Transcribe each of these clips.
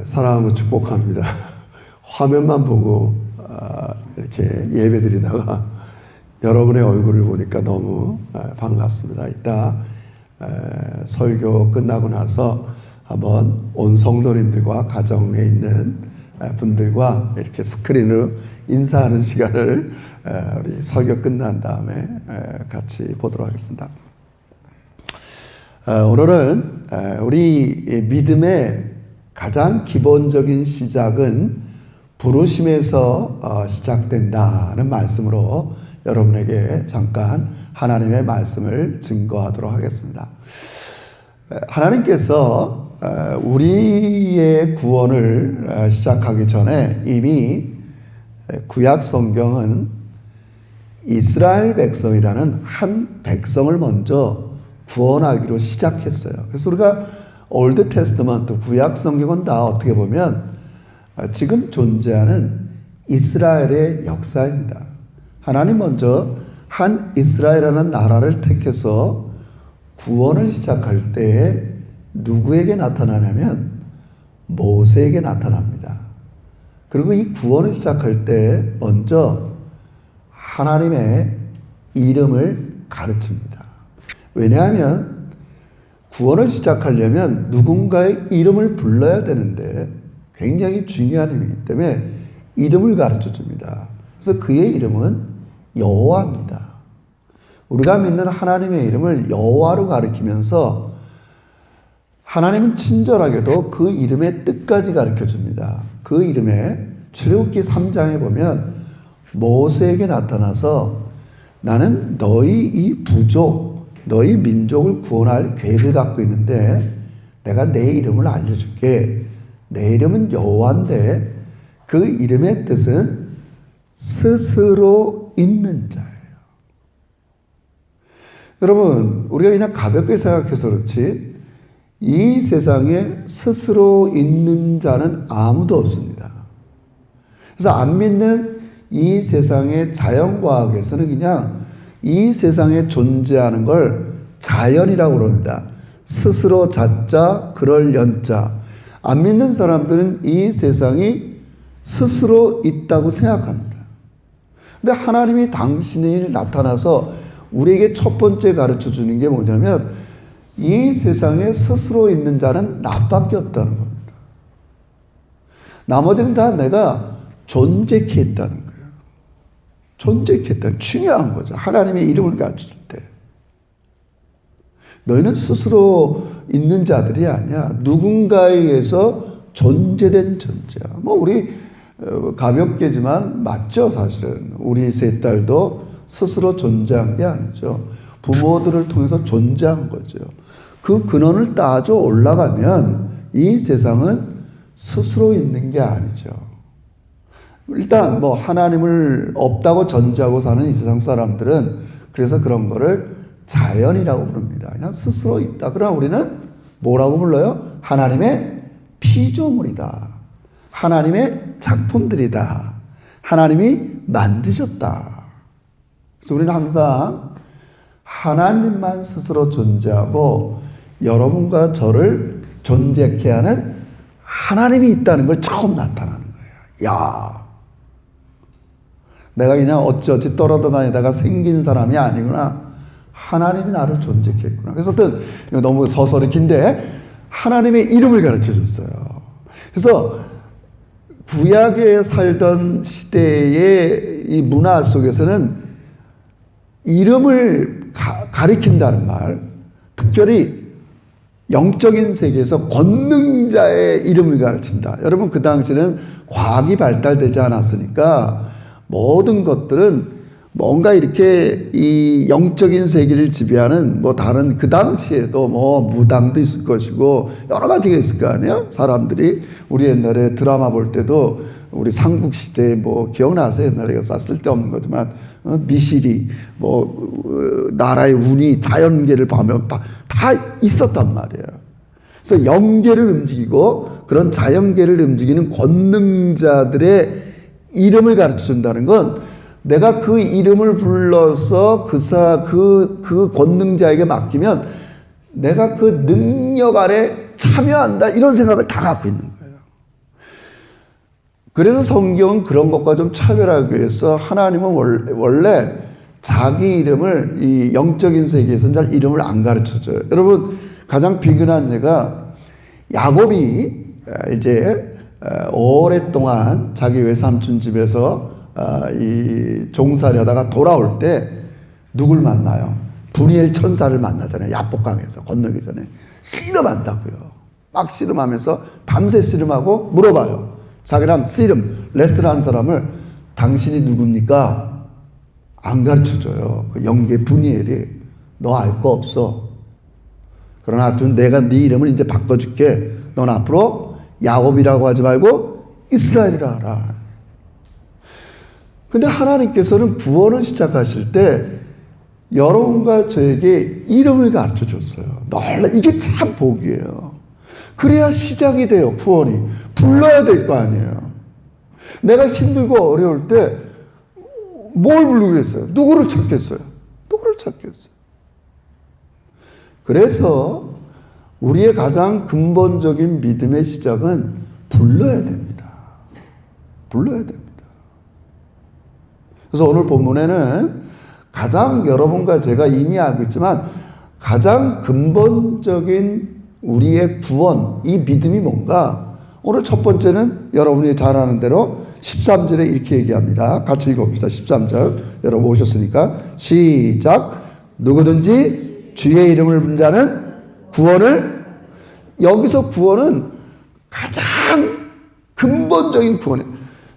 사랑하고 축복합니다. 화면만 보고 이렇게 예배드리다가 여러분의 얼굴을 보니까 너무 반갑습니다. 이따 설교 끝나고 나서 한번 온 성도님들과 가정에 있는 분들과 이렇게 스크린으로 인사하는 시간을 우리 설교 끝난 다음에 같이 보도록 하겠습니다. 오늘은 우리 믿음의 가장 기본적인 시작은 부르심에서 시작된다는 말씀으로 여러분에게 잠깐 하나님의 말씀을 증거하도록 하겠습니다. 하나님께서 우리의 구원을 시작하기 전에 이미 구약 성경은 이스라엘 백성이라는 한 백성을 먼저 구원하기로 시작했어요. 그래서 우리가 올드 테스트먼트 구약 성경은 다 어떻게 보면 지금 존재하는 이스라엘의 역사입니다. 하나님 먼저 한 이스라엘이라는 나라를 택해서 구원을 시작할 때 누구에게 나타나냐면 모세에게 나타납니다. 그리고 이 구원을 시작할 때 먼저 하나님의 이름을 가르칩니다. 왜냐하면 구원을 시작하려면 누군가의 이름을 불러야 되는데 굉장히 중요한 힘이기 때문에 이름을 가르쳐 줍니다. 그래서 그의 이름은 여호와입니다. 우리가 믿는 하나님의 이름을 여호와로 가리키면서 하나님은 친절하게도 그 이름의 뜻까지 가르쳐 줍니다. 그 이름에 출애굽기 3장에 보면 모세에게 나타나서 나는 너희 이 부족, 너희 민족을 구원할 계획을 갖고 있는데 내가 내 이름을 알려줄게. 내 이름은 여호와인데 그 이름의 뜻은 스스로 있는 자예요. 여러분, 우리가 그냥 가볍게 생각해서 그렇지 이 세상에 스스로 있는 자는 아무도 없습니다. 그래서 안 믿는 이 세상의 자연과학에서는 그냥 이 세상에 존재하는 걸 자연이라고 그럽니다. 스스로 자자, 그럴 연자. 안 믿는 사람들은 이 세상이 스스로 있다고 생각합니다. 근데 하나님이 당신이 나타나서 우리에게 첫 번째 가르쳐 주는 게 뭐냐면 이 세상에 스스로 있는 자는 나밖에 없다는 겁니다. 나머지는 다 내가 존재케 했다는 거예요. 존재케 했다는 중요한 거죠. 하나님의 이름을 가르쳐 줄 때. 너희는 스스로 있는 자들이 아니야. 누군가에 의해서 존재된 존재야. 뭐 우리 가볍게지만 맞죠, 사실은. 우리 세 딸도 스스로 존재한 게 아니죠. 부모들을 통해서 존재한 거죠. 그 근원을 따져 올라가면 이 세상은 스스로 있는 게 아니죠. 일단 뭐 하나님을 없다고 전제하고 사는 이 세상 사람들은 그래서 그런 거를 자연이라고 부릅니다. 그냥 스스로 있다. 그러나 우리는 뭐라고 불러요? 하나님의 피조물이다. 하나님의 작품들이다. 하나님이 만드셨다. 그래서 우리는 항상 하나님만 스스로 존재하고 여러분과 저를 존재케 하는 하나님이 있다는 걸 처음 나타나는 거예요. 야, 내가 그냥 어찌어찌 떨어다니다가 생긴 사람이 아니구나. 하나님이 나를 존재케 했구나. 그래서 어떤 너무 서설이 긴데 하나님의 이름을 가르쳐 줬어요. 그래서 구약에 살던 시대의 이 문화 속에서는 이름을 가리킨다는 말, 특별히 영적인 세계에서 권능자의 이름을 가르친다. 여러분, 그 당시에는 과학이 발달되지 않았으니까 모든 것들은 뭔가 이렇게 이 영적인 세계를 지배하는 뭐 다른 그 당시에도 뭐 무당도 있을 것이고 여러 가지가 있을 거 아니에요? 사람들이 우리 옛날에 드라마 볼 때도 우리 삼국시대 뭐 기억나세요? 옛날에 쓸데없는 거지만 미실이 뭐 나라의 운이 자연계를 보면 다 있었단 말이에요. 그래서 영계를 움직이고 그런 자연계를 움직이는 권능자들의 이름을 가르쳐 준다는 건 내가 그 이름을 불러서 그 권능자에게 맡기면 내가 그 능력 아래 참여한다 이런 생각을 다 갖고 있는 거예요. 그래서 성경은 그런 것과 좀 차별하기 위해서 하나님은 원래 자기 이름을 이 영적인 세계에서는 잘 이름을 안 가르쳐줘요. 여러분 가장 비근한 예가 야곱이 이제 오랫동안 자기 외삼촌 집에서 이 종살이하다가 돌아올 때 누굴 만나요? 브니엘 천사를 만나잖아요. 야복강에서 건너기 전에 씨름한다고요. 막 씨름하면서 밤새 씨름하고 물어봐요. 자기랑 씨름 레슬한 사람을 당신이 누굽니까? 안 가르쳐줘요. 그 영계 브니엘이 너 알 거 없어. 그러나 하여튼 내가 네 이름을 이제 바꿔줄게. 넌 앞으로 야곱이라고 하지 말고 이스라엘이라 하라. 근데 하나님께서는 구원을 시작하실 때 여러분과 저에게 이름을 가르쳐 줬어요. 이게 참 복이에요. 그래야 시작이 돼요. 구원이. 불러야 될 거 아니에요. 내가 힘들고 어려울 때 뭘 부르겠어요? 누구를 찾겠어요? 누구를 찾겠어요? 그래서 우리의 가장 근본적인 믿음의 시작은 불러야 됩니다. 불러야 됩니다. 그래서 오늘 본문에는 가장 여러분과 제가 이미 알고 있지만 가장 근본적인 우리의 구원, 이 믿음이 뭔가? 오늘 첫 번째는 여러분이 잘 아는 대로 13절에 이렇게 얘기합니다. 같이 읽어봅시다. 13절. 여러분 오셨으니까 시작. 누구든지 주의 이름을 부른 자는 구원을, 여기서 구원은 가장 근본적인 구원이에요.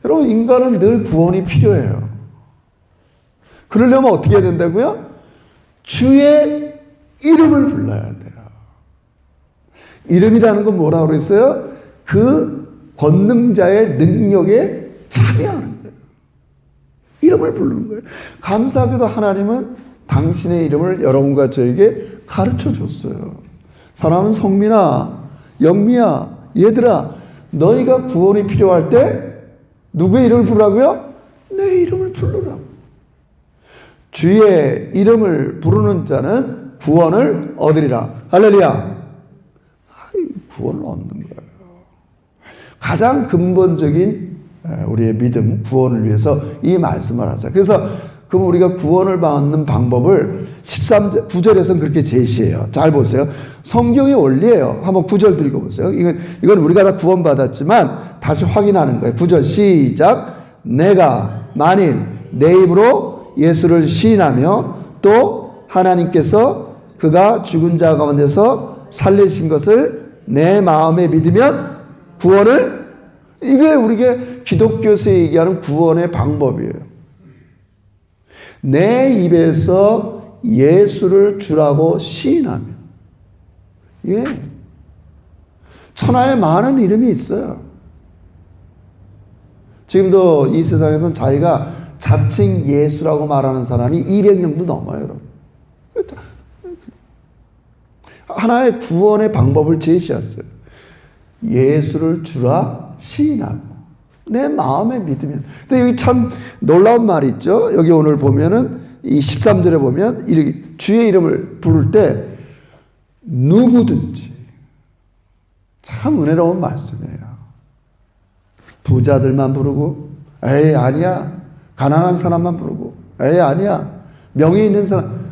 여러분 인간은 늘 구원이 필요해요. 그러려면 어떻게 해야 된다고요? 주의 이름을 불러야 돼요. 이름이라는 건 뭐라고 그랬어요? 그 권능자의 능력에 참여하는 거예요. 이름을 부르는 거예요. 감사하게도 하나님은 당신의 이름을 여러분과 저에게 가르쳐 줬어요. 사람은 성민아, 영미야, 얘들아, 너희가 구원이 필요할 때 누구의 이름을 부르라고요? 내 이름을 부르라고. 주의 이름을 부르는 자는 구원을 얻으리라. 할렐루야. 구원을 얻는 거예요. 가장 근본적인 우리의 믿음, 구원을 위해서 이 말씀을 하세요. 그래서 그럼 우리가 구원을 받는 방법을 13절, 9절에서는 그렇게 제시해요. 잘 보세요. 성경의 원리예요. 한번 9절 읽어보세요. 이건 우리가 다 구원받았지만 다시 확인하는 거예요. 9절 시작. 내가 만일 내 입으로 예수를 시인하며 또 하나님께서 그가 죽은 자 가운데서 살리신 것을 내 마음에 믿으면 구원을, 이게 우리가 기독교에서 얘기하는 구원의 방법이에요. 내 입에서 예수를 주라고 시인하며. 예. 천하에 많은 이름이 있어요. 지금도 이 세상에서는 자기가 자칭 예수라고 말하는 사람이 200명도 넘어요, 여러분. 하나의 구원의 방법을 제시했어요. 예수를 주라 시인하고 내 마음에 믿으면. 근데 여기 참 놀라운 말이 있죠. 여기 오늘 보면은 이 13절에 보면 이렇게 주의 이름을 부를 때 누구든지, 참 은혜로운 말씀이에요. 부자들만 부르고 에이 아니야. 가난한 사람만 부르고 에이 아니야. 명예 있는 사람,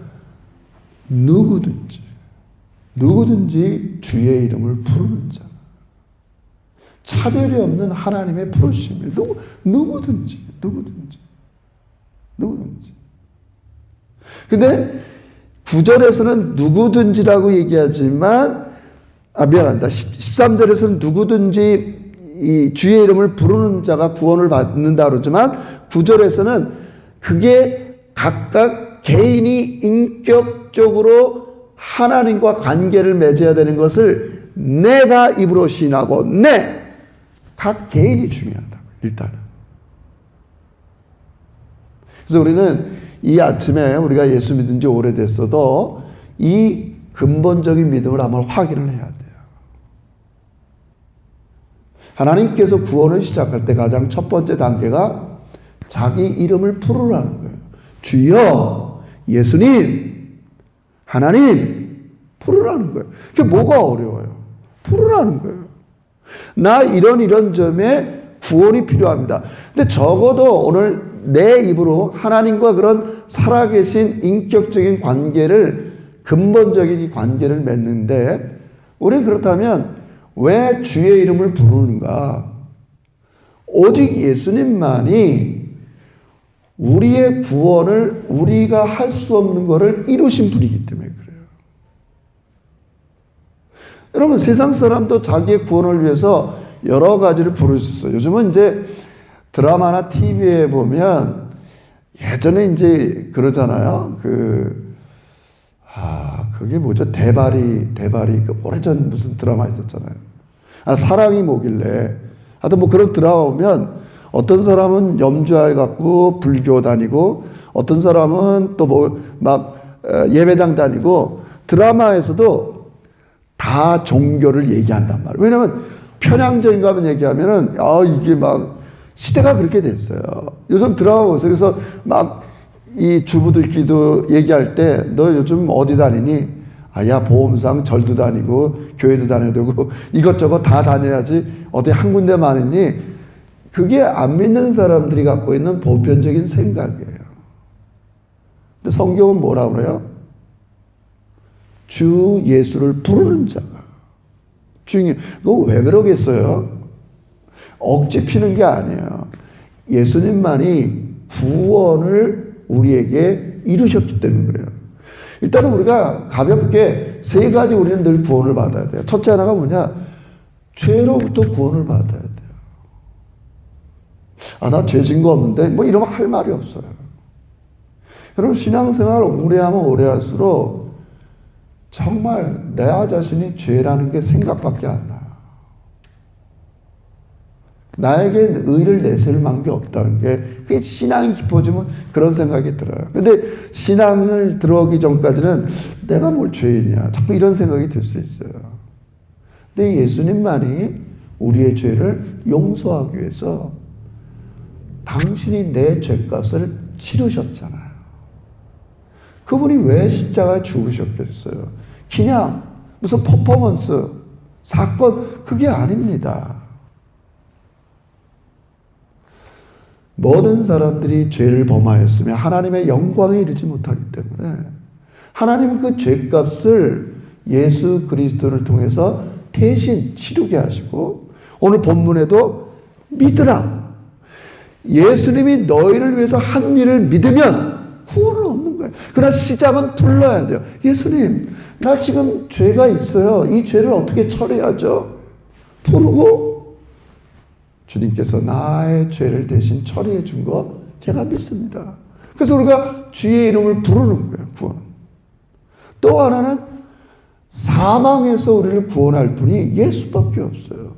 누구든지 주의 이름을 부르는 자, 차별이 없는 하나님의 부르심이 누구든지. 근데 9절에서는 누구든지라고 얘기하지만, 미안합니다. 13절에서는 누구든지 이 주의 이름을 부르는 자가 구원을 받는다 그러지만 9절에서는 그게 각각 개인이 인격적으로 하나님과 관계를 맺어야 되는 것을 내가 입으로 시인하고 각 개인이 중요하다고, 일단은. 그래서 우리는 이 아침에 우리가 예수 믿은 지 오래됐어도 이 근본적인 믿음을 한번 확인을 해야 돼요. 하나님께서 구원을 시작할 때 가장 첫 번째 단계가 자기 이름을 부르라는 거예요. 주여, 예수님, 하나님, 부르라는 거예요. 그게 뭐가 어려워요? 부르라는 거예요. 나 이런 점에 구원이 필요합니다. 근데 적어도 오늘 내 입으로 하나님과 그런 살아계신 인격적인 관계를, 근본적인 이 관계를 맺는데, 우리는 그렇다면 왜 주의 이름을 부르는가? 오직 예수님만이 우리의 구원을 우리가 할 수 없는 것을 이루신 분이기 때문에 그래요. 여러분, 세상 사람도 자기의 구원을 위해서 여러 가지를 부를 수 있어요. 요즘은 이제 드라마나 TV에 보면 예전에 이제 그러잖아요. 그게 뭐죠? 대바리, 그 오래전 무슨 드라마 있었잖아요. 사랑이 뭐길래. 하여튼 뭐 그런 드라마 보면 어떤 사람은 염주알 갖고 불교 다니고 어떤 사람은 또 뭐 막 예배당 다니고 드라마에서도 다 종교를 얘기한단 말이에요. 왜냐면 편향적인 거 하면 얘기하면은 이게 막 시대가 그렇게 됐어요. 요즘 드라마 보세요. 그래서 막 이 주부들끼리도 얘기할 때 너 요즘 어디 다니니? 야, 보험상 절도 다니고 교회도 다녀야 되고 이것저것 다 다녀야지 어디 한 군데만 있니? 그게 안 믿는 사람들이 갖고 있는 보편적인 생각이에요. 근데 성경은 뭐라고 그래요? 주 예수를 부르는 자가 중요해요. 그거 왜 그러겠어요? 억지 피는 게 아니에요. 예수님만이 구원을 우리에게 이루셨기 때문에 그래요. 일단은 우리가 가볍게 세 가지 우리는 늘 구원을 받아야 돼요. 첫째 하나가 뭐냐? 죄로부터 구원을 받아야 돼요. 나 죄 진 거 없는데 뭐 이러면 할 말이 없어요. 여러분, 신앙생활 오래하면 오래할수록 정말 내 자신이 죄라는 게 생각밖에 안 나요. 나에겐 의를 내세울 만한 게 없다는 게, 그게 신앙이 깊어지면 그런 생각이 들어요. 근데 신앙을 들어오기 전까지는 내가 뭘 죄인이야, 자꾸 이런 생각이 들 수 있어요. 근데 예수님만이 우리의 죄를 용서하기 위해서 당신이 내 죄값을 치르셨잖아요. 그분이 왜 십자가에 죽으셨겠어요? 그냥 무슨 퍼포먼스, 사건, 그게 아닙니다. 모든 사람들이 죄를 범하였으며 하나님의 영광에 이르지 못하기 때문에 하나님은 그 죄값을 예수 그리스도를 통해서 대신 치르게 하시고, 오늘 본문에도 믿으라. 예수님이 너희를 위해서 한 일을 믿으면 구원을 얻는 거예요. 그러나 시작은 불러야 돼요. 예수님, 나 지금 죄가 있어요. 이 죄를 어떻게 처리하죠? 부르고 주님께서 나의 죄를 대신 처리해 준 거 제가 믿습니다. 그래서 우리가 주의 이름을 부르는 거예요. 구원. 또 하나는 사망에서 우리를 구원할 분이 예수밖에 없어요.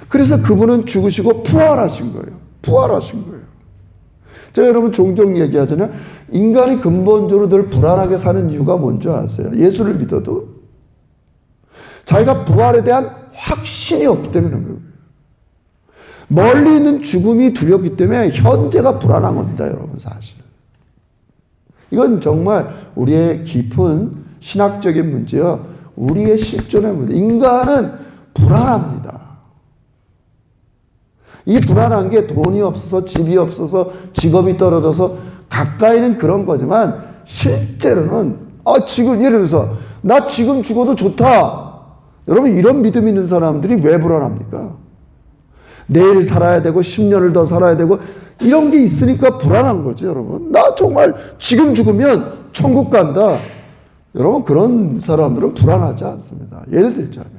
그래서 그분은 죽으시고 부활하신 거예요. 부활하신 거예요. 제가 여러분 종종 얘기하잖아요. 인간이 근본적으로 늘 불안하게 사는 이유가 뭔지 아세요? 예수를 믿어도 자기가 부활에 대한 확신이 없기 때문에 그런 거예요. 멀리 있는 죽음이 두렵기 때문에 현재가 불안한 겁니다, 여러분, 사실. 이건 정말 우리의 깊은 신학적인 문제요. 우리의 실존의 문제. 인간은 불안합니다. 이 불안한 게 돈이 없어서, 집이 없어서, 직업이 떨어져서 가까이는 그런 거지만 실제로는 지금 예를 들어서 나 지금 죽어도 좋다. 여러분, 이런 믿음 있는 사람들이 왜 불안합니까? 내일 살아야 되고 10년을 더 살아야 되고 이런 게 있으니까 불안한 거죠, 여러분. 나 정말 지금 죽으면 천국 간다. 여러분, 그런 사람들은 불안하지 않습니다. 예를 들자면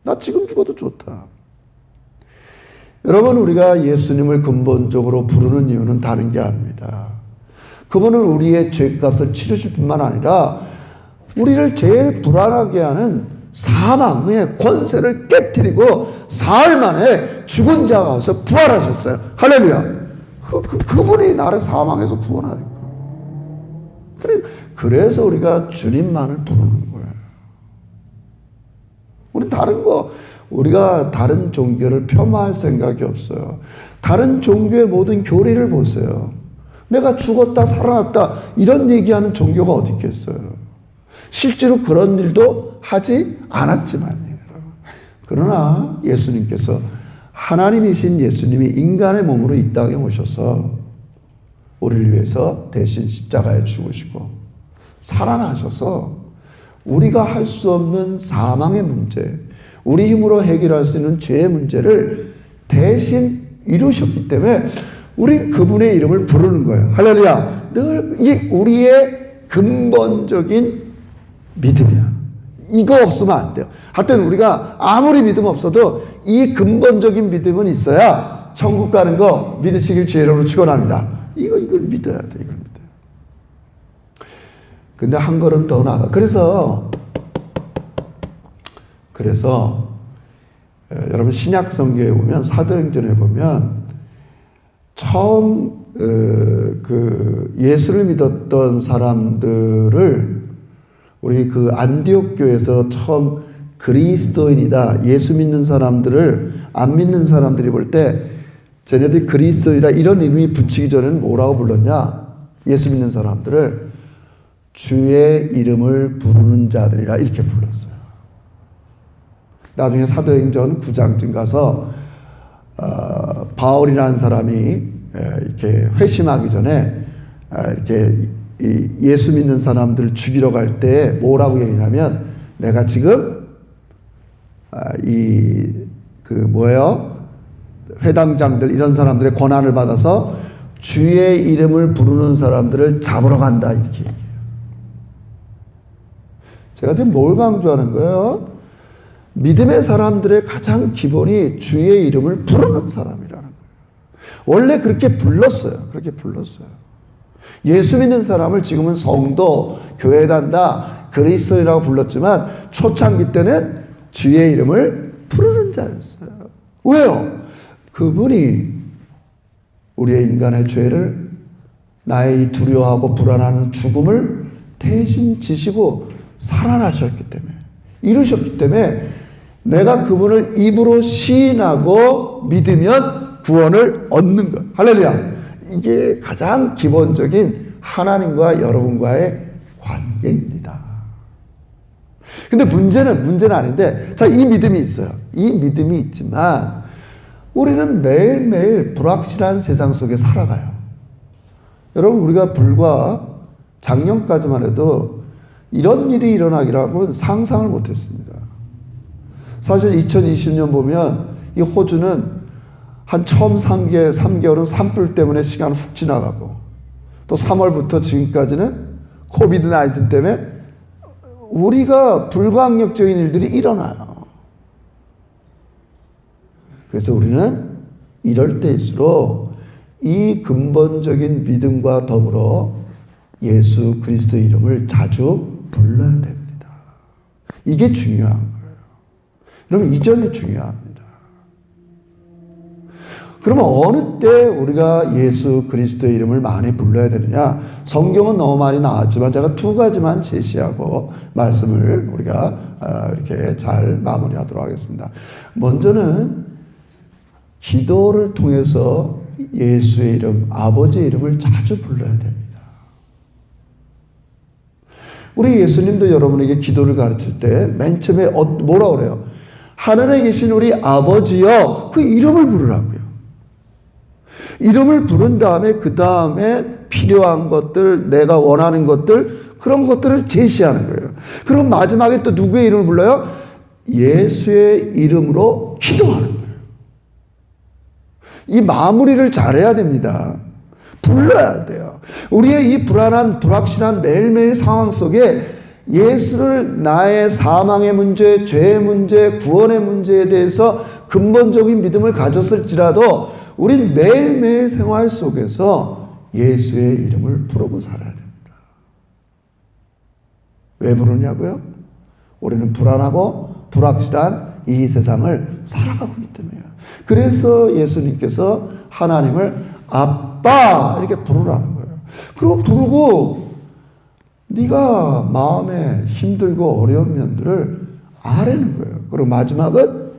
나 지금 죽어도 좋다. 여러분, 우리가 예수님을 근본적으로 부르는 이유는 다른 게 아닙니다. 그분은 우리의 죄값을 치르실 뿐만 아니라 우리를 제일 불안하게 하는 사망의 권세를 깨뜨리고 사흘 만에 죽은 자가 와서 부활하셨어요. 할렐루야. 그분이 나를 사망에서 구원하니까. 그래서 우리가 주님만을 부르는 거예요. 우리가 다른 종교를 폄하할 생각이 없어요. 다른 종교의 모든 교리를 보세요. 내가 죽었다 살아났다 이런 얘기하는 종교가 어디 있겠어요. 실제로 그런 일도 하지 않았지만요. 그러나 예수님께서 하나님이신 예수님이 인간의 몸으로 이 땅에 오셔서 우리를 위해서 대신 십자가에 죽으시고 살아나셔서 우리가 할 수 없는 사망의 문제, 우리 힘으로 해결할 수 있는 죄의 문제를 대신 이루셨기 때문에 우리 그분의 이름을 부르는 거예요. 할렐루야. 늘 이 우리의 근본적인 믿음이야. 이거 없으면 안 돼요. 하여튼 우리가 아무리 믿음 없어도 이 근본적인 믿음은 있어야 천국 가는 거 믿으시길 주의로 축원합니다. 이걸 믿어야 돼. 이걸 믿어요. 근데 한 걸음 더 나가. 그래서 여러분 신약 성경에 보면 사도행전에 보면 처음 그 예수를 믿었던 사람들을 우리 그 안디옥 교회에서 처음 그리스도인이다, 예수 믿는 사람들을 안 믿는 사람들이 볼 때 쟤네들이 그리스도인이다 이런 이름이 붙이기 전에는 뭐라고 불렀냐? 예수 믿는 사람들을 주의 이름을 부르는 자들이라 이렇게 불렀어요. 나중에 사도행전 9장쯤 가서 바울이라는 사람이 이렇게 회심하기 전에 이렇게 예수 믿는 사람들을 죽이러 갈 때 뭐라고 얘기하냐면 내가 지금 회당장들 이런 사람들의 권한을 받아서 주의 이름을 부르는 사람들을 잡으러 간다 이렇게 얘기해요. 제가 지금 뭘 강조하는 거예요? 믿음의 사람들의 가장 기본이 주의 이름을 부르는 사람이라는 거예요. 원래 그렇게 불렀어요. 예수 믿는 사람을 지금은 성도, 교회단다, 그리스도인이라고 불렀지만 초창기 때는 주의 이름을 부르는 자였어요. 왜요? 그분이 우리의 인간의 죄를, 나의 이 두려워하고 불안하는 죽음을 대신 지시고 살아나셨기 때문에, 이루셨기 때문에 내가 그분을 입으로 시인하고 믿으면 구원을 얻는 것. 할렐루야. 이게 가장 기본적인 하나님과 여러분과의 관계입니다. 근데 문제는 아닌데, 자, 이 믿음이 있어요. 이 믿음이 있지만, 우리는 매일매일 불확실한 세상 속에 살아가요. 여러분, 우리가 불과 작년까지만 해도 이런 일이 일어나기라고는 상상을 못 했습니다. 사실 2020년 보면 이 호주는 한 처음 3개월은 산불 때문에 시간 훅 지나가고 또 3월부터 지금까지는 코비드-19 때문에 우리가 불가항력적인 일들이 일어나요. 그래서 우리는 이럴 때일수록 이 근본적인 믿음과 더불어 예수 그리스도의 이름을 자주 불러야 됩니다. 이게 중요한 거예요. 여러분, 이 점이 중요합니다. 그러면 어느 때 우리가 예수 그리스도의 이름을 많이 불러야 되느냐? 성경은 너무 많이 나왔지만 제가 두 가지만 제시하고 말씀을 우리가 이렇게 잘 마무리하도록 하겠습니다. 먼저는 기도를 통해서 예수의 이름, 아버지의 이름을 자주 불러야 됩니다. 우리 예수님도 여러분에게 기도를 가르칠 때 맨 처음에 뭐라 그래요? 하늘에 계신 우리 아버지여, 그 이름을 부르라고요. 이름을 부른 다음에 그 다음에 필요한 것들, 내가 원하는 것들, 그런 것들을 제시하는 거예요. 그럼 마지막에 또 누구의 이름을 불러요? 예수의 이름으로 기도하는 거예요. 이 마무리를 잘해야 됩니다. 불러야 돼요. 우리의 이 불안한, 불확실한 매일매일 상황 속에 예수를 나의 사망의 문제, 죄의 문제, 구원의 문제에 대해서 근본적인 믿음을 가졌을지라도 우린 매일매일 생활 속에서 예수의 이름을 부르고 살아야 됩니다. 왜 부르냐고요? 우리는 불안하고 불확실한 이 세상을 살아가고 있기 때문이에요. 그래서 예수님께서 하나님을 아빠 이렇게 부르라는 거예요. 그리고 부르고 네가 마음에 힘들고 어려운 면들을 아뢰는 거예요. 그리고 마지막은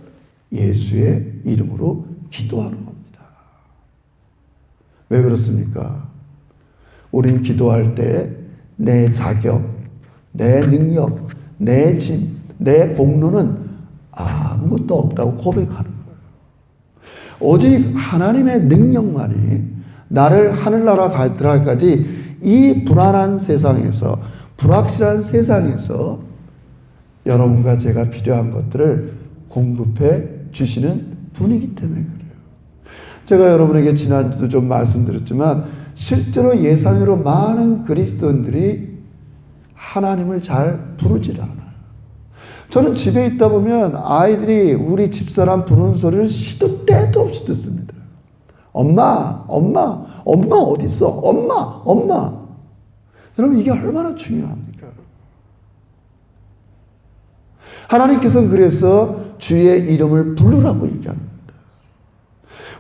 예수의 이름으로 기도하는 겁니다. 왜 그렇습니까? 우린 기도할 때 내 자격, 내 능력, 내 짐, 내 공로는 아무것도 없다고 고백하는 거예요. 오직 하나님의 능력만이 나를 하늘나라 들어갈까지 이 불안한 세상에서, 불확실한 세상에서 여러분과 제가 필요한 것들을 공급해 주시는 분이기 때문에 그래요. 제가 여러분에게 지난주도 좀 말씀드렸지만 실제로 예상외로 많은 그리스도인들이 하나님을 잘 부르질 않아요. 저는 집에 있다 보면 아이들이 우리 집사람 부르는 소리를 시도 때도 없이 듣습니다. 엄마, 엄마, 엄마 어디 있어? 엄마, 엄마. 여러분 이게 얼마나 중요합니까? 하나님께서는 그래서 주의 이름을 부르라고 얘기합니다.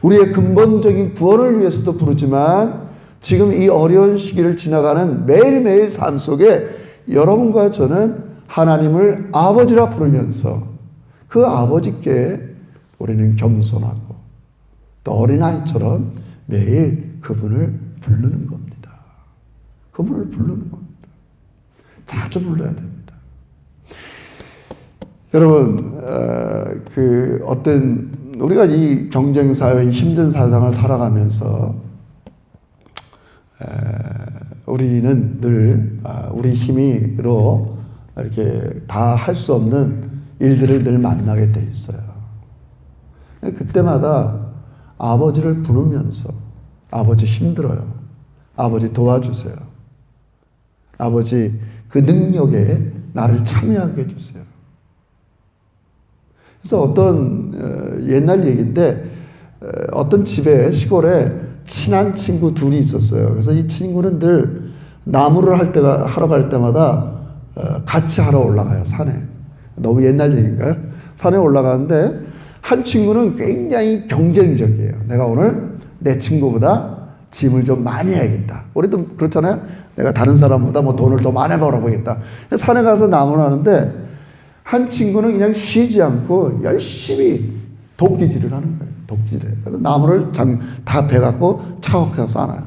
우리의 근본적인 구원을 위해서도 부르지만 지금 이 어려운 시기를 지나가는 매일매일 삶 속에 여러분과 저는 하나님을 아버지라 부르면서 그 아버지께 우리는 겸손하고 또 어린아이처럼 매일 그분을 부르는 겁니다. 그분을 부르는 겁니다. 자주 불러야 됩니다. 여러분, 우리가 이 경쟁사회, 힘든 세상을 살아가면서 우리는 늘 우리 힘으로 이렇게 다 할 수 없는 일들을 늘 만나게 돼 있어요. 그때마다 아버지를 부르면서 아버지 힘들어요. 아버지 도와주세요. 아버지 그 능력에 나를 참여하게 해주세요. 그래서 어떤 옛날 얘기인데 어떤 집에 시골에 친한 친구 둘이 있었어요. 그래서 이 친구는 늘 나무를 하러 갈 때마다 같이 하러 올라가요, 산에. 너무 옛날 얘기인가요? 산에 올라가는데 한 친구는 굉장히 경쟁적이에요. 내가 오늘 내 친구보다 짐을 좀 많이 해야겠다. 우리도 그렇잖아요. 내가 다른 사람보다 뭐 돈을 더 많이 벌어보겠다. 산에 가서 나무를 하는데 한 친구는 그냥 쉬지 않고 열심히 도끼질을 하는 거예요. 도끼질. 그래서 나무를 다 베갖고 차곡차곡 쌓아요.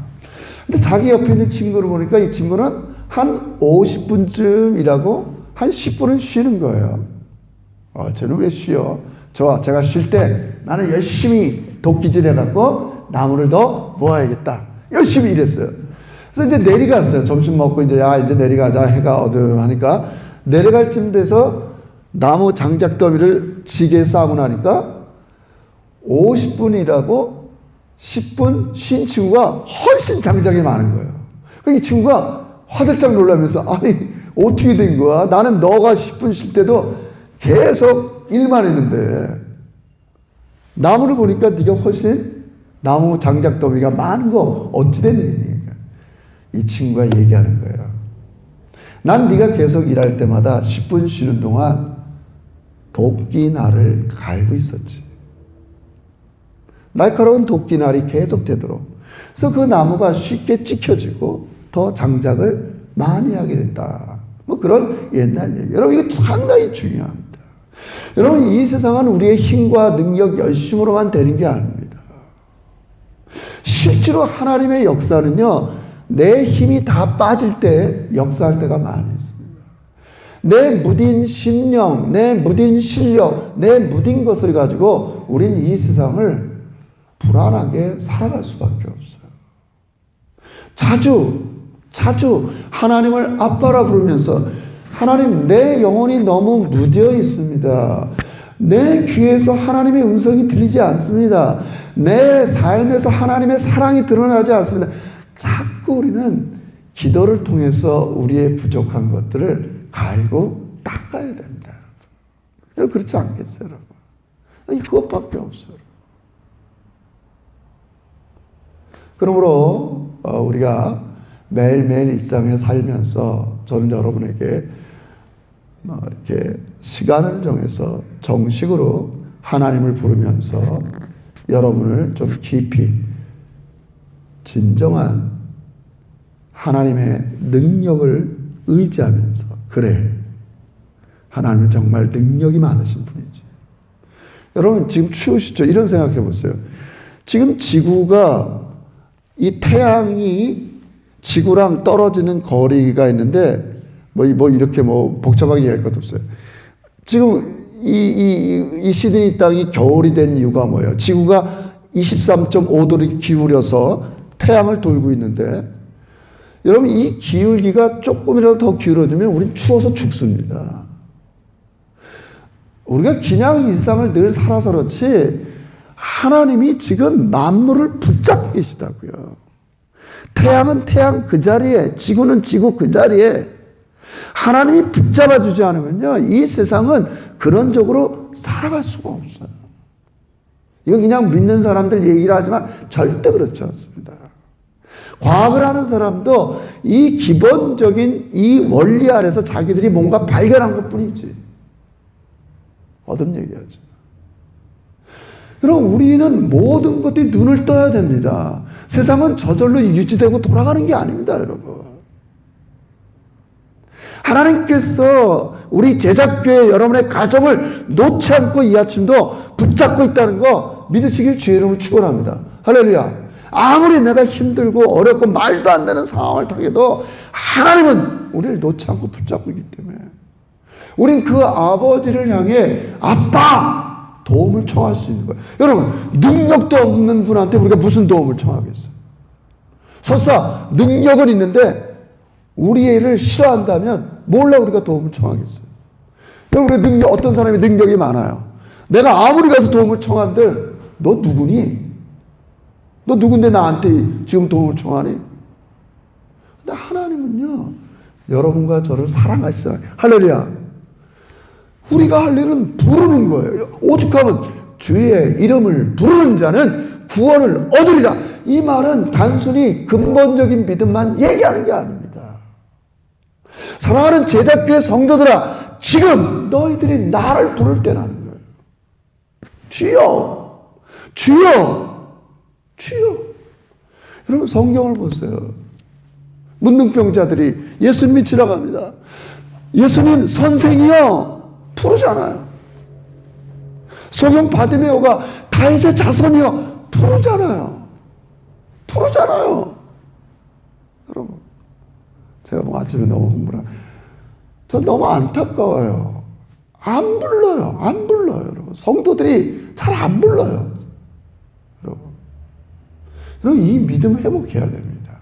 근데 자기 옆에 있는 친구를 보니까 이 친구는 한 50분쯤 일하고 한 10분은 쉬는 거예요. 쟤는 왜 쉬어? 제가 쉴 때 나는 열심히 도끼질 해갖고 나무를 더 모아야겠다. 열심히 일했어요. 그래서 이제 내려갔어요. 점심 먹고 이제 내려가자. 해가 어두하니까 내려갈 쯤 돼서 나무 장작더미를 지게에 쌓고 나니까 50분 일하고 10분 쉰 친구가 훨씬 장작이 많은 거예요. 이 친구가 화들짝 놀라면서 아니 어떻게 된 거야? 나는 너가 10분 쉴 때도 계속 일만 했는데 나무를 보니까 네가 훨씬 나무 장작더미가 많은 거 어찌 된 일입니까? 이 친구가 얘기하는 거예요. 난 네가 계속 일할 때마다 10분 쉬는 동안 도끼날을 갈고 있었지. 날카로운 도끼날이 계속 되도록. 그래서 그 나무가 쉽게 찍혀지고 더 장작을 많이 하게 됐다. 뭐 그런 옛날 얘기. 여러분 이거 상당히 중요합니다. 여러분 이 세상은 우리의 힘과 능력, 열심으로만 되는 게 아닙니다. 실제로 하나님의 역사는요. 내 힘이 다 빠질 때 역사할 때가 많이 있습니다. 내 무딘 심령, 내 무딘 실력, 내 무딘 것을 가지고 우리는 이 세상을 불안하게 살아갈 수밖에 없어요. 자주 하나님을 아빠라 부르면서 하나님 내 영혼이 너무 무뎌 있습니다. 내 귀에서 하나님의 음성이 들리지 않습니다. 내 삶에서 하나님의 사랑이 드러나지 않습니다. 자꾸 우리는 기도를 통해서 우리의 부족한 것들을 갈고 닦아야 됩니다. 여러분 그렇지 않겠어요? 여러분? 그것밖에 없어요. 그러므로 우리가 매일매일 일상에 살면서 저는 여러분에게 이렇게 시간을 정해서 정식으로 하나님을 부르면서 여러분을 좀 깊이 진정한 하나님의 능력을 의지하면서 그래 하나님은 정말 능력이 많으신 분이지. 여러분 지금 추우시죠? 이런 생각해 보세요. 지금 지구가 이 태양이 지구랑 떨어지는 거리가 있는데 뭐 이렇게 복잡하게 이해할 것도 없어요. 지금 이 시드니 땅이 겨울이 된 이유가 뭐예요? 지구가 23.5도를 기울여서 태양을 돌고 있는데 여러분 이 기울기가 조금이라도 더 기울어지면 우린 추워서 죽습니다. 우리가 그냥 일상을 늘 살아서 그렇지 하나님이 지금 만물을 붙잡고 계시다고요. 태양은 태양 그 자리에, 지구는 지구 그 자리에 하나님이 붙잡아 주지 않으면요, 이 세상은 근원적으로 살아갈 수가 없어요. 이거 그냥 믿는 사람들 얘기를 하지만 절대 그렇지 않습니다. 과학을 하는 사람도 이 기본적인 이 원리 아래서 자기들이 뭔가 발견한 것 뿐이지. 얻은 얘기하지. 여러분, 우리는 모든 것들이 눈을 떠야 됩니다. 세상은 저절로 유지되고 돌아가는 게 아닙니다, 여러분. 하나님께서 우리 제작교회 여러분의 가정을 놓지 않고 이 아침도 붙잡고 있다는 거 믿으시길 주의 이름으로 축원합니다. 할렐루야. 아무리 내가 힘들고 어렵고 말도 안 되는 상황을 당해도 하나님은 우리를 놓지 않고 붙잡고 있기 때문에 우린 그 아버지를 향해 아빠! 도움을 청할 수 있는 거예요. 여러분, 능력도 없는 분한테 우리가 무슨 도움을 청하겠어요? 설사 능력은 있는데 우리 애를 싫어한다면 몰라 우리가 도움을 청하겠어요? 여러분, 어떤 사람이 능력이 많아요. 내가 아무리 가서 도움을 청한들 너 누구니? 너 누군데 나한테 지금 도움을 청하니? 근데 하나님은요, 여러분과 저를 사랑하시잖아요. 할렐루야. 우리가 할 일은 부르는 거예요. 오죽하면 주의 이름을 부르는 자는 구원을 얻으리라. 이 말은 단순히 근본적인 믿음만 얘기하는 게 아닙니다. 사랑하는 제작교회 성도들아, 지금 너희들이 나를 부를 때라는 거예요. 주여, 주여, 주여. 여러분, 성경을 보세요. 문둥병자들이 예수님 믿으러 갑니다. 예수님 선생이요 부르잖아요. 소경 바디메오가 다윗의 자손이요 부르잖아요. 부르잖아요. 여러분, 제가 뭐 아침에 너무 흥분하. 전 너무 안타까워요. 안 불러요. 안 불러요, 여러분. 성도들이 잘 안 불러요. 여러분, 이 믿음 회복해야 됩니다.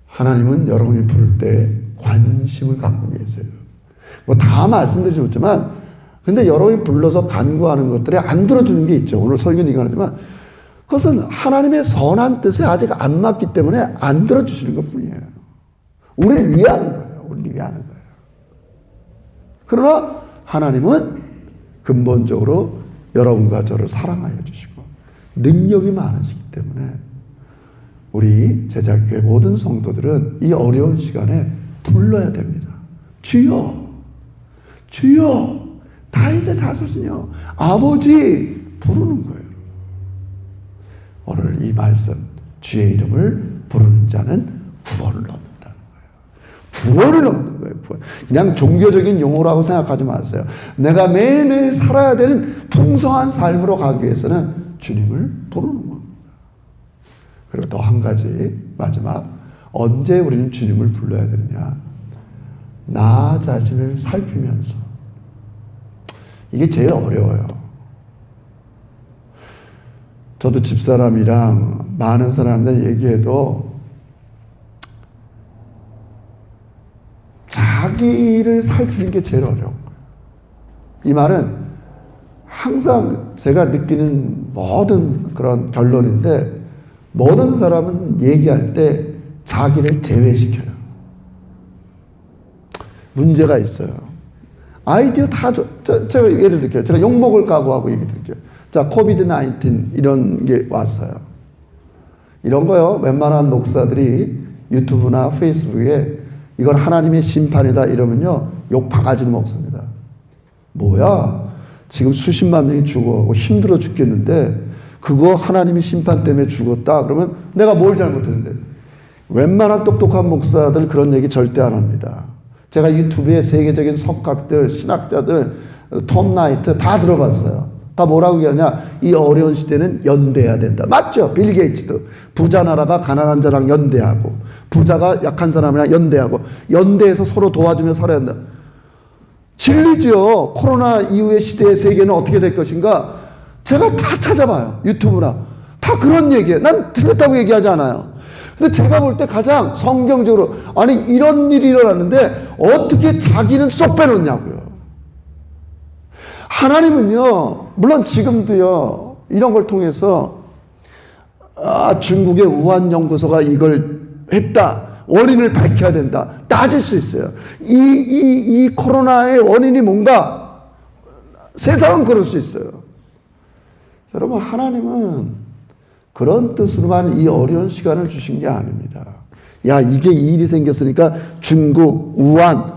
하나님은 여러분이 부를 때 관심을 갖고 계세요. 뭐 다 말씀드리지만, 근데 여러분이 불러서 간구하는 것들에 안 들어주는 게 있죠. 오늘 설교는 이거 하지만, 그것은 하나님의 선한 뜻에 아직 안 맞기 때문에 안 들어주시는 것 뿐이에요. 우리를 위하는 거예요. 우리를 위하는 거예요. 그러나 하나님은 근본적으로 여러분과 저를 사랑하여 주시고 능력이 많으시기 때문에 우리 제작교회 모든 성도들은 이 어려운 시간에 불러야 됩니다. 주여, 주여, 다윗의 자손이여, 아버지 부르는 거예요. 오늘 이 말씀, 주의 이름을 부르는 자는 구원을 얻는다는 거예요. 구원을 얻는 거예요. 구원. 그냥 종교적인 용어라고 생각하지 마세요. 내가 매일매일 살아야 되는 풍성한 삶으로 가기 위해서는 주님을 부르는 겁니다. 그리고 또 한 가지, 마지막, 언제 우리는 주님을 불러야 되느냐? 나 자신을 살피면서. 이게 제일 어려워요. 저도 집사람이랑 많은 사람들 얘기해도 자기를 살피는 게 제일 어려운 거예요. 이 말은 항상 제가 느끼는 모든 그런 결론인데, 모든 사람은 얘기할 때 자기를 제외시켜요. 문제가 있어요. 아이디어 다 제가 예를 들게요. 제가 욕먹을 각오하고 얘기 드릴게요. 자, 코비드-19 이런 게 왔어요. 이런 거요, 웬만한 목사들이 유튜브나 페이스북에 이건 하나님의 심판이다 이러면요, 욕 바가지를 먹습니다. 뭐야? 지금 수십만 명이 죽어가고 힘들어 죽겠는데 그거 하나님의 심판 때문에 죽었다? 그러면 내가 뭘 잘못했는데? 웬만한 똑똑한 목사들 그런 얘기 절대 안 합니다. 제가 유튜브에 세계적인 석학들, 신학자들, 톰 나이트 다 들어봤어요. 다 뭐라고 얘기하냐? 이 어려운 시대는 연대해야 된다. 맞죠? 빌 게이츠도. 부자 나라가 가난한 자랑 연대하고, 부자가 약한 사람이랑 연대하고, 연대해서 서로 도와주며 살아야 한다. 진리죠. 코로나 이후의 시대의 세계는 어떻게 될 것인가? 제가 다 찾아봐요. 유튜브나. 다 그런 얘기예요. 난 틀렸다고 얘기하지 않아요. 근데 제가 볼 때 가장 성경적으로, 아니, 이런 일이 일어났는데 어떻게 자기는 쏙 빼놓냐고요. 하나님은요, 물론 지금도요, 이런 걸 통해서, 중국의 우한 연구소가 이걸 했다. 원인을 밝혀야 된다. 따질 수 있어요. 이 코로나의 원인이 뭔가? 세상은 그럴 수 있어요. 여러분, 하나님은 그런 뜻으로만 이 어려운 시간을 주신 게 아닙니다. 야, 이게 이 일이 생겼으니까 중국, 우한,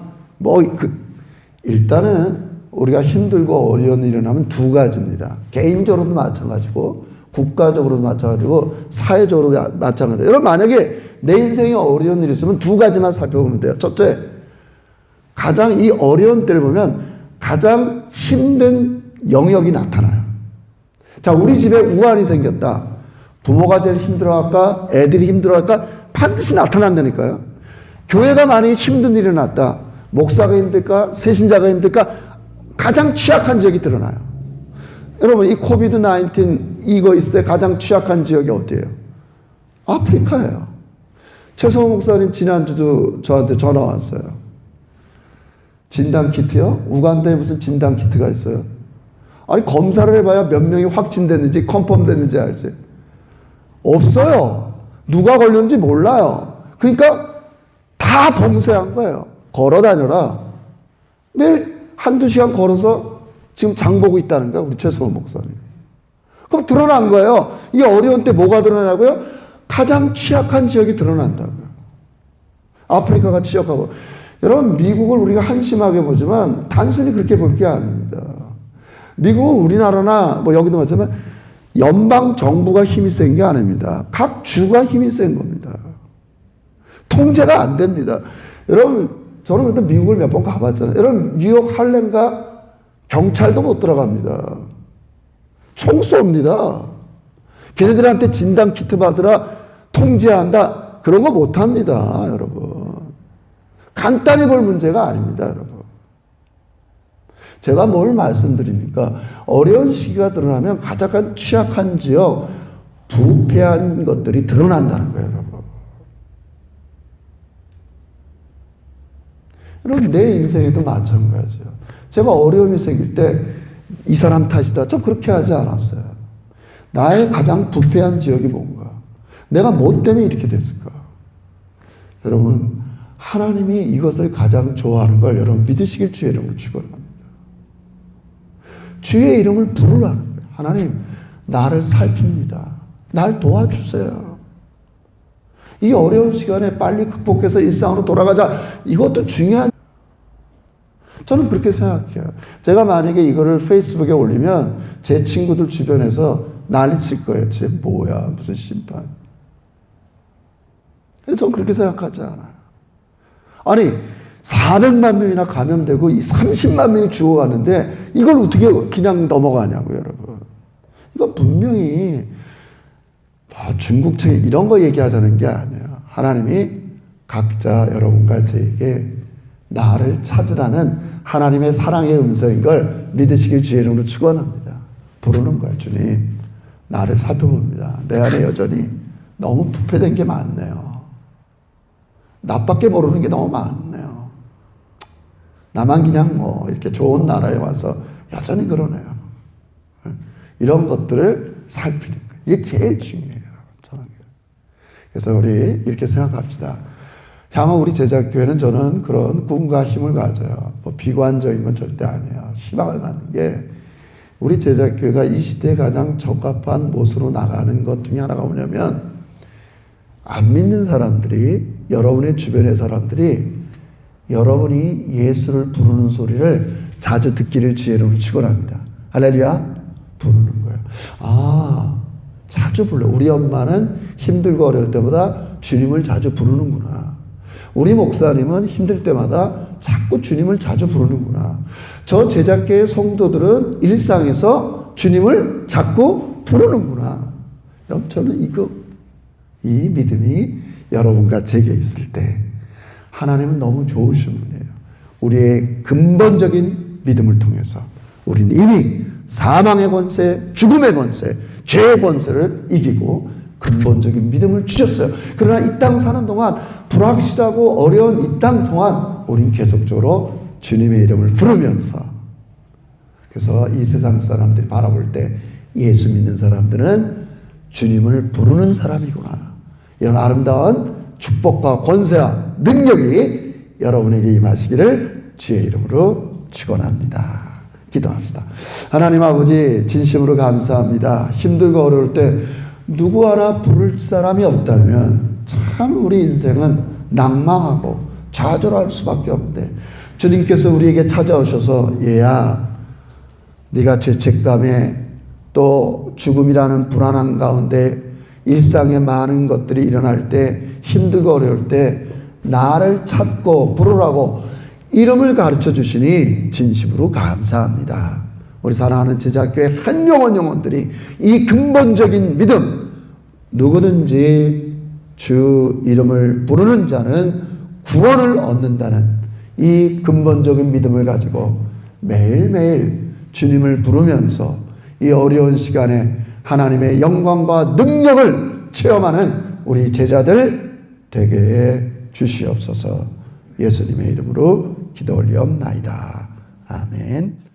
일단은 우리가 힘들고 어려운 일이 일어나면 두 가지입니다. 개인적으로도 마찬가지고, 국가적으로도 마찬가지고, 사회적으로도 마찬가지고. 여러분, 만약에 내 인생에 어려운 일이 있으면 두 가지만 살펴보면 돼요. 첫째, 가장 이 어려운 때를 보면 가장 힘든 영역이 나타나요. 자, 우리 집에 우환이 생겼다. 부모가 제일 힘들어할까? 애들이 힘들어할까? 반드시 나타난다니까요. 교회가 만약에 힘든 일이 났다. 목사가 힘들까? 세신자가 힘들까? 가장 취약한 지역이 드러나요. 여러분, 이 코비드-19 이거 있을 때 가장 취약한 지역이 어디예요? 아프리카예요. 최성호 목사님 지난주도 저한테 전화 왔어요. 진단키트요? 우간다에 무슨 진단키트가 있어요? 아니, 검사를 해봐야 몇 명이 확진됐는지 컨펌 됐는지 알지. 없어요. 누가 걸렸는지 몰라요. 그러니까 다 봉쇄한 거예요. 걸어 다녀라. 매일 한두 시간 걸어서 지금 장 보고 있다는 거야, 우리 최성호 목사님. 그럼 드러난 거예요. 이 어려운 때 뭐가 드러나고요? 가장 취약한 지역이 드러난다고요. 아프리카가 취약하고. 여러분, 미국을 우리가 한심하게 보지만 단순히 그렇게 볼 게 아닙니다. 미국은 우리나라나 여기도 마찬가지지만 연방 정부가 힘이 센 게 아닙니다. 각 주가 힘이 센 겁니다. 통제가 안 됩니다. 여러분, 저는 그때 미국을 몇 번 가봤잖아요. 여러분, 뉴욕 할렘가 경찰도 못 들어갑니다. 총 쏩니다. 걔네들한테 진단키트 받으라, 통제한다, 그런 거 못 합니다, 여러분. 간단히 볼 문제가 아닙니다, 여러분. 제가 뭘 말씀드립니까? 어려운 시기가 드러나면 가장 취약한 지역, 부패한 것들이 드러난다는 거예요, 여러분. 여러분, 내 인생에도 마찬가지예요. 제가 어려움이 생길 때 이 사람 탓이다, 좀 그렇게 하지 않았어요. 나의 가장 부패한 지역이 뭔가? 내가 뭐 때문에 이렇게 됐을까? 여러분, 하나님이 이것을 가장 좋아하는 걸 여러분 믿으시길 주의 이름으로 축원합니다. 주의 이름을 부르라는 거예요. 하나님, 나를 살핍니다. 날 도와주세요. 이 어려운 시간에 빨리 극복해서 일상으로 돌아가자. 이것도 중요한. 저는 그렇게 생각해요. 제가 만약에 이거를 페이스북에 올리면 제 친구들 주변에서 난리칠 거예요. 쟤 뭐야, 무슨 심판. 저는 그렇게 생각하지 않아요. 아니, 400만 명이나 감염되고 30만 명이 죽어가는데 이걸 어떻게 그냥 넘어가냐고요, 여러분. 이거 분명히 중국청 이런 거 얘기하자는 게 아니에요. 하나님이 각자 여러분과 저에게 나를 찾으라는 하나님의 사랑의 음성인 걸 믿으시길 주의 이름으로 축원합니다. 부르는 거예요. 주님, 나를 살펴봅니다. 내 안에 여전히 너무 부패된 게 많네요. 나밖에 모르는 게 너무 많네요. 나만 그냥 이렇게 좋은 나라에 와서 여전히 그러네요. 이런 것들을 살피는 거예요. 이게 제일 중요해요. 저는. 그래서 우리 이렇게 생각합시다. 향후 우리 제자교회는 저는 그런 꿈과 힘을 가져요. 비관적인 건 절대 아니에요. 희망을 갖는 게 우리 제자교회가 이 시대에 가장 적합한 모습으로 나가는 것 중에 하나가 뭐냐면 안 믿는 사람들이, 여러분의 주변의 사람들이 여러분이 예수를 부르는 소리를 자주 듣기를 주의로 축원합니다. 할렐루야. 부르는 거예요. 자주 불러. 우리 엄마는 힘들고 어려울 때마다 주님을 자주 부르는구나. 우리 목사님은 힘들 때마다 자꾸 주님을 자주 부르는구나. 저 제자교회 성도들은 일상에서 주님을 자꾸 부르는구나. 여러분, 저는 이 믿음이 여러분과 제게 있을 때 하나님은 너무 좋으신 분이에요. 우리의 근본적인 믿음을 통해서 우리는 이미 사망의 권세, 죽음의 권세, 죄의 권세를 이기고 근본적인 믿음을 주셨어요. 그러나 이 땅 사는 동안 불확실하고 어려운 이 땅 동안 우린 계속적으로 주님의 이름을 부르면서, 그래서 이 세상 사람들이 바라볼 때 예수 믿는 사람들은 주님을 부르는 사람이구나, 이런 아름다운 축복과 권세와 능력이 여러분에게 임하시기를 주의 이름으로 축원합니다. 기도합시다. 하나님 아버지, 진심으로 감사합니다. 힘들고 어려울 때 누구 하나 부를 사람이 없다면 참 우리 인생은 낭망하고 좌절할 수밖에 없는데, 주님께서 우리에게 찾아오셔서 얘야, 네가 죄책감에 또 죽음이라는 불안한 가운데 일상의 많은 것들이 일어날 때, 힘들고 어려울 때 나를 찾고 부르라고 이름을 가르쳐 주시니 진심으로 감사합니다. 우리 사랑하는 제자교회 한 영혼들이 이 근본적인 믿음, 누구든지 주 이름을 부르는 자는 구원을 얻는다는 이 근본적인 믿음을 가지고 매일매일 주님을 부르면서 이 어려운 시간에 하나님의 영광과 능력을 체험하는 우리 제자들 되게 해 주시옵소서. 예수님의 이름으로 기도 올리옵나이다. 아멘.